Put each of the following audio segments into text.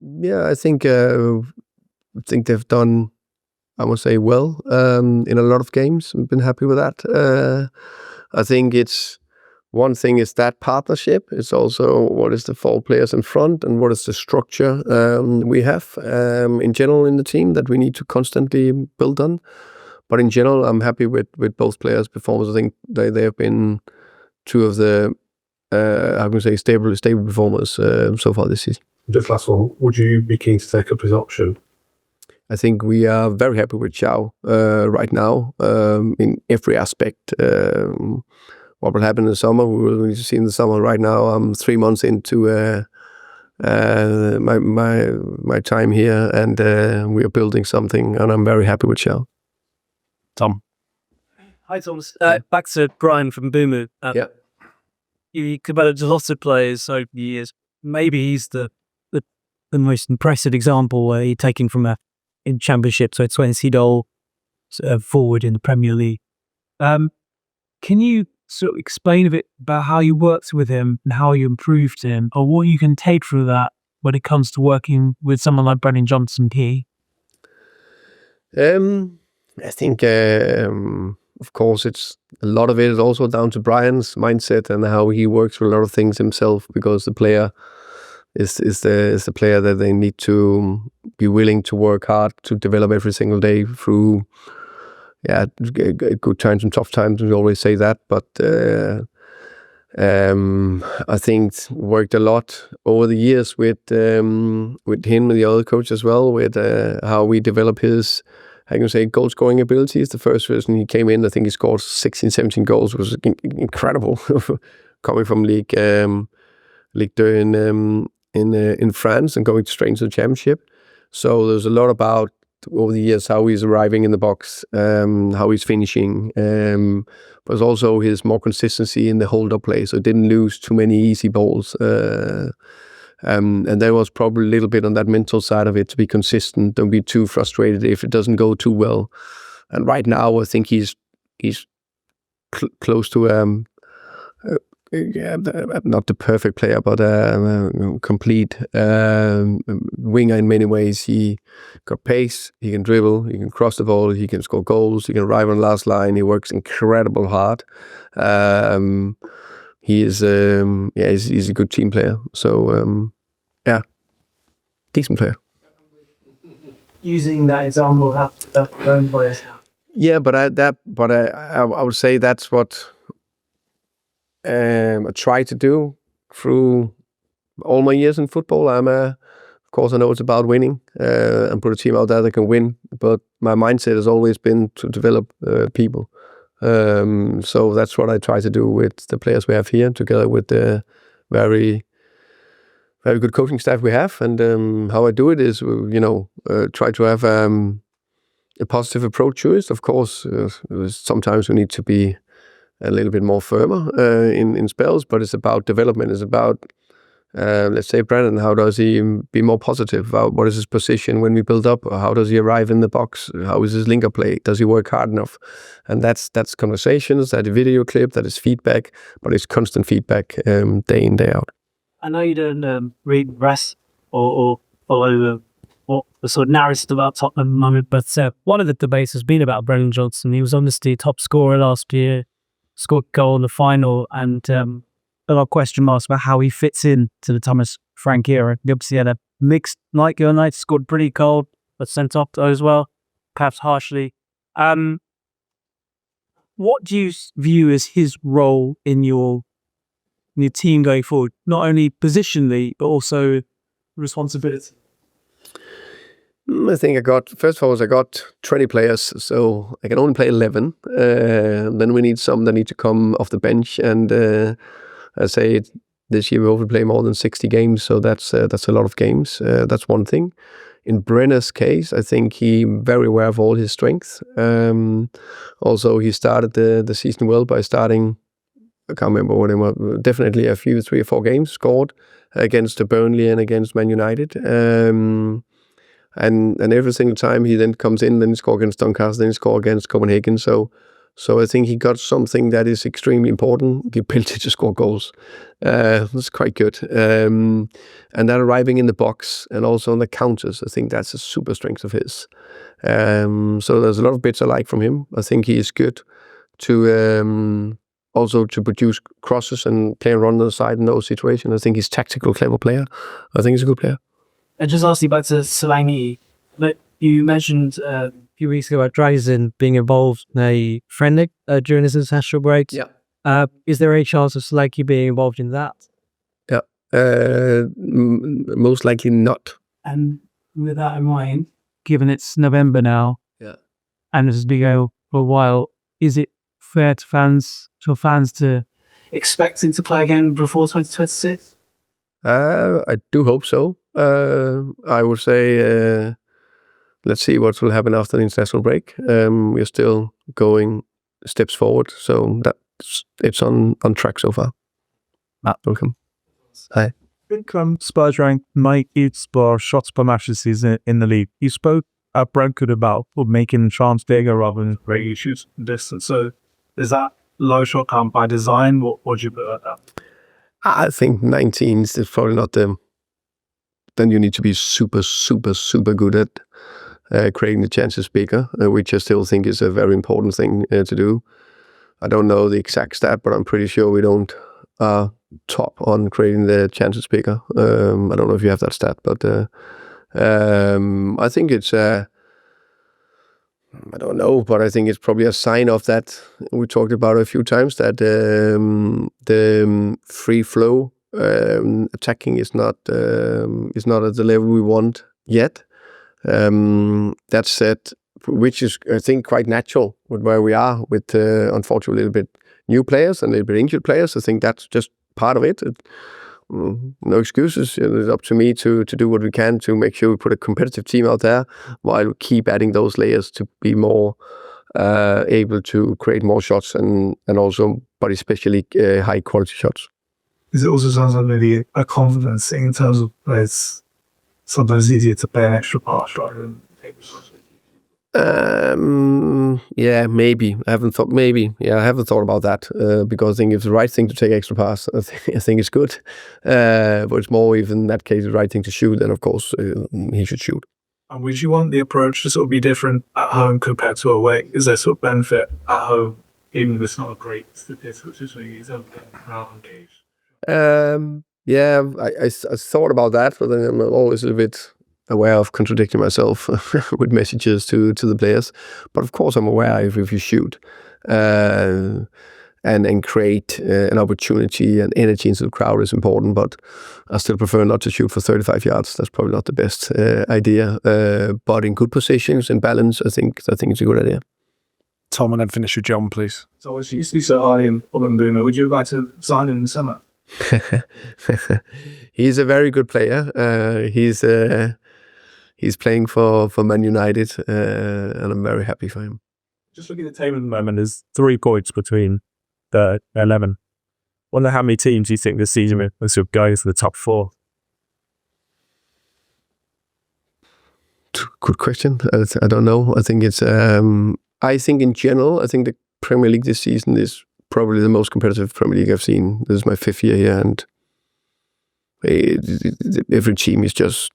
Yeah, I think they've done, I must say, well in a lot of games. I've been happy with that. I think it's one thing is that partnership. It's also what is the 4 players in front and what is the structure we have in general in the team that we need to constantly build on. But in general, I'm happy with both players' performance. I think they have been two of the I would say stable performers so far this season. Just last one, would you be keen to take up his option? I think we are very happy with Joao right now in every aspect. What will happen in the summer, we will need to see in the summer. Right now, I'm 3 months into my time here, and we are building something, and I'm very happy with Joao. Tom. Hi, Thomas. Back to Bryan from Mbeumo. Yeah. You developed a lot of players over the years. Maybe he's the most impressive example where you're taking from in Championship to a 20-goal forward in the Premier League. Can you sort of explain a bit about how you worked with him and how you improved him, or what you can take from that when it comes to working with someone like Brennan Johnson here? I think, of course, it's a lot of it is also down to Bryan's mindset and how he works with a lot of things himself, because the player is the player that they need to be willing to work hard to develop every single day through good times and tough times. We always say that, but I think worked a lot over the years with him and the other coach as well, with how we develop his, I can say, goal scoring abilities. The first season he came in, I think he scored 16, 17 goals. It was incredible coming from Ligue 2 in France and going straight into the Championship. So there's a lot about over the years how he's arriving in the box, how he's finishing, but also his more consistency in the hold-up play, so didn't lose too many easy balls. And there was probably a little bit on that mental side of it, to be consistent, don't be too frustrated if it doesn't go too well. And right now, I think he's close to not the perfect player, but complete winger in many ways. He got pace, he can dribble, he can cross the ball, he can score goals, he can arrive on the last line. He works incredible hard. He is, he's a good team player. So, decent player. Using that example, that own players. Yeah, but I would say that's what I try to do through all my years in football. Of course, I know it's about winning and put a team out there that can win. But my mindset has always been to develop people. So that's what I try to do with the players we have here, together with the very, very good coaching staff we have. And how I do it is, try to have a positive approach to it. Of course, sometimes we need to be a little bit more firmer in spells, but it's about development. It's about, let's say, Brennan, how does he be more positive? What is his position when we build up? How does he arrive in the box? How is his linker play? Does he work hard enough? And that's conversations, that video clip, that is feedback, but it's constant feedback day in, day out. I know you don't read press or follow the sort of narrative about Tottenham at the moment, but one of the debates has been about Brennan Johnson. He was obviously top scorer last year, scored a goal in the final, and a lot of question marks about how he fits in to the Thomas Frank era. He obviously had a mixed night the other night, scored pretty cold, but sent off as well, perhaps harshly. What do you view as his role in your team going forward? Not only positionally, but also responsibility. I think first of all, I got 20 players, so I can only play 11. Then we need some that need to come off the bench, and I say this year we will play more than 60 games, so that's a lot of games. That's one thing. In Brenner's case, I think he very aware of all his strengths. Also, he started the season well by starting, I can't remember what it was, definitely a few 3 or 4 games scored against Burnley and against Man United. And every single time he then comes in, then he scores against Doncaster, then he scores against Copenhagen. So So I think he got something that is extremely important, the ability to score goals. That's quite good. And that arriving in the box and also on the counters, I think that's a super strength of his. So there's a lot of bits I like from him. I think he is good to also to produce crosses and play around the side in those situations. I think he's tactical, clever player. I think he's a good player. And just lastly, back to Solanke, but you mentioned a few weeks ago about Drazen being involved in a friendly during his international break. Yeah. Is there any chance of Solanke being involved in that? Yeah. Most likely not. And with that in mind, given it's November now, and this has been going for a while, is it fair to fans to expect him to play again before 2026? I do hope so. I would say let's see what will happen after the international break. We're still going steps forward, so it's on track so far. Matt, welcome. Hi. I think Spurs ranked 90th Spurs shots per match this season in the league. You spoke at Brentford about making the chance bigger rather than great shoots distance. So is that low shot count by design? What would you put at that? I think 19 is probably not the. Then you need to be super, super, super good at creating the chances bigger, which I still think is a very important thing to do. I don't know the exact stat, but I'm pretty sure we don't top on creating the chances bigger. I don't know if you have that stat, but I think it's I don't know, but I think it's probably a sign of that. We talked about it a few times that the free flow attacking is not at the level we want yet. That said, which is I think quite natural with where we are with unfortunately a little bit new players and a little bit injured players. I think that's just part of it. No excuses. It's up to me to do what we can to make sure we put a competitive team out there while we keep adding those layers to be more able to create more shots and also, but especially high quality shots. Is it also sounds like maybe a confidence thing in terms of it's sometimes easier to play an extra pass rather than take shots? Yeah, maybe. I haven't thought about that because I think it's the right thing to take extra pass. I think it's good, but it's more even in that case the right thing to shoot. Then of course he should shoot. And would you want the approach to sort of be different at home compared to away? Is there sort of benefit at home, even if it's not a great statistic, just when you don't get around cage? Yeah, I thought about that, but then I'm always a bit aware of contradicting myself with messages to the players. But of course, I'm aware if you shoot and create an opportunity and energy into the crowd is important. But I still prefer not to shoot for 35 yards. That's probably not the best idea. But in good positions and balance, I think it's a good idea. Tom, and then finish with John, please. So as you used to be so high in Bryan Mbeumo, would you like to sign him in the summer? He's a very good player. He's playing for Man United, and I'm very happy for him. Just looking at the table at the moment, there's 3 points between the 11. Wonder how many teams you think this season will sort of go to the top 4? Good question. I don't know. I think it's. I think in general, I think the Premier League this season is probably the most competitive Premier League I've seen. This is my 5th year here, and every team is just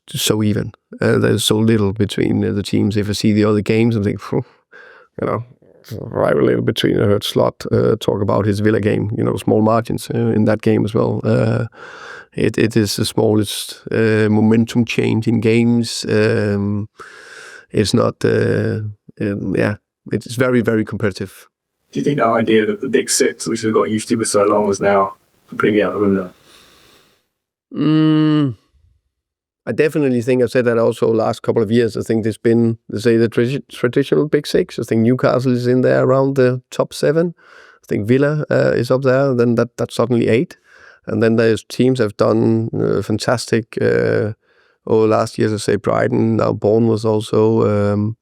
so even. There's so little between the teams. If I see the other games, I'm thinking, rival between. I heard Slot talk about his Villa game. Small margins in that game as well. It is the smallest momentum change in games. It's not. It's very, very competitive. Do you think that idea that the big 6, which we've got used to for so long, is now completely out of the window? I definitely think I've said that also last couple of years. I think there's been, the traditional big 6. I think Newcastle is in there around the top 7. I think Villa is up there. And then that's suddenly 8. And then there's teams that have done fantastic over last year, I say Brighton, now Bournemouth also.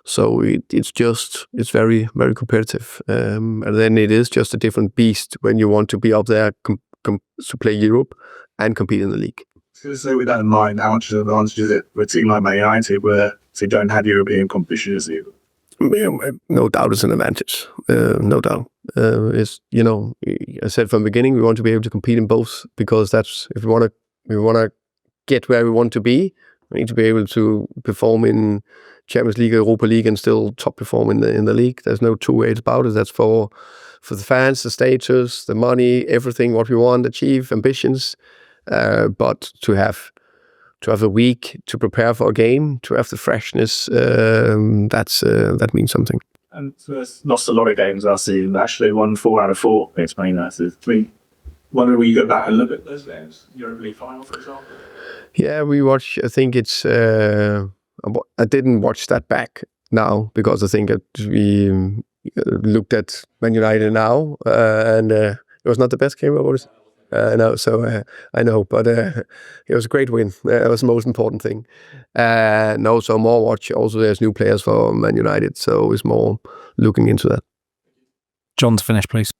So it's very, very competitive. And then it is just a different beast when you want to be up there to play Europe and compete in the league. So with that in mind, how much of an advantage is it for a team like Man United where they don't have European competition as you? No doubt it's an advantage. No doubt. It's, I said from the beginning, we want to be able to compete in both, because that's, if we want to get where we want to be, we need to be able to perform in Champions League, Europa League, and still top perform in the league. There's no two ways about it. That's for the fans, the status, the money, everything what we want, achieve, ambitions. But to have a week to prepare for a game, to have the freshness, that means something. And Spurs lost a lot of games last season. Actually won 4 out of 4 against Man United. Wonder will you go back and look at those games? Europa League final, for example. Yeah, we watch. I think it's. I didn't watch that back now, because I think that we looked at Man United now, and it was not the best game. What was? No, so I know, but it was a great win. That was the most important thing. No, so more watch. Also, there's new players for Man United, so it's more looking into that. John, to finish, please.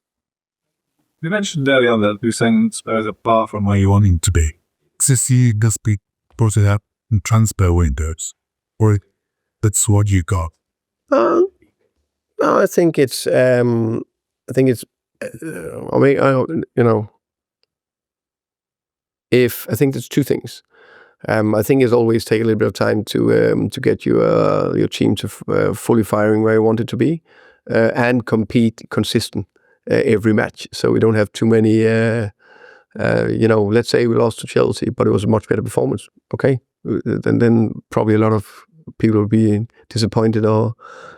You mentioned earlier that you're saying Spurs are far from where you want him to be. This year does be brought it up in transfer windows, or that's what you got? No, I think it's. I mean, I think there's two things. I think it's always take a little bit of time to get your team to fully firing where you want it to be, and compete consistent every match. So we don't have too many. Let's say we lost to Chelsea, but it was a much better performance. Okay, then probably a lot of people will be disappointed or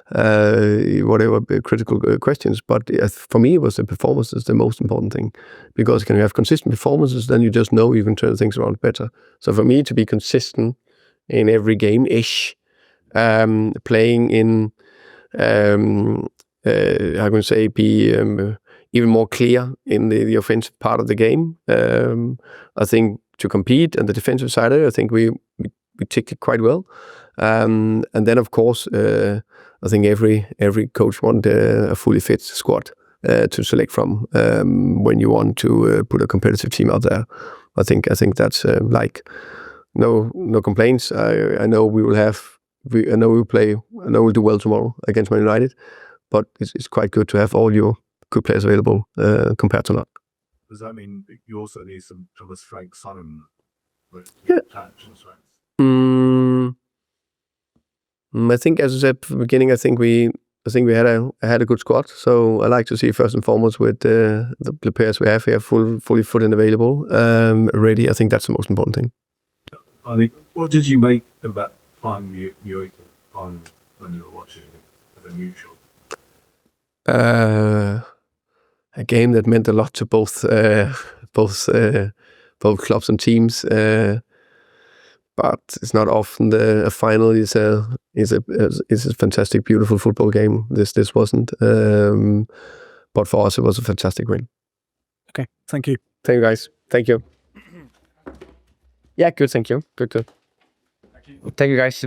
whatever critical questions. But for me, it was the performance is the most important thing, because when you have consistent performances, then you just know you can turn things around better. So for me to be consistent in every game-ish, playing in, how can I say, be even more clear in the offensive part of the game. I think to compete on the defensive side, I think we ticked it quite well. And then, of course, I think every coach wants a fully fit squad to select from when you want to put a competitive team out there. I think that's no complaints. I know we will have. I know we'll play. I know we'll do well tomorrow against Man United. But it's quite good to have all your good players available compared to not. Does that mean you also need some other strengths on with strengths? I think, as I said from the beginning, I think we had a good squad. So I like to see first and foremost with the players we have here fully fit and available, ready. I think that's the most important thing. I think. What did you make of that time you on when you were watching the neutral? A game that meant a lot to both clubs and teams. But it's not often a final is a fantastic, beautiful football game. This wasn't. But for us, it was a fantastic win. Okay, thank you. Thank you, guys. Thank you. Yeah, good. Thank you. Good. Thank you, guys.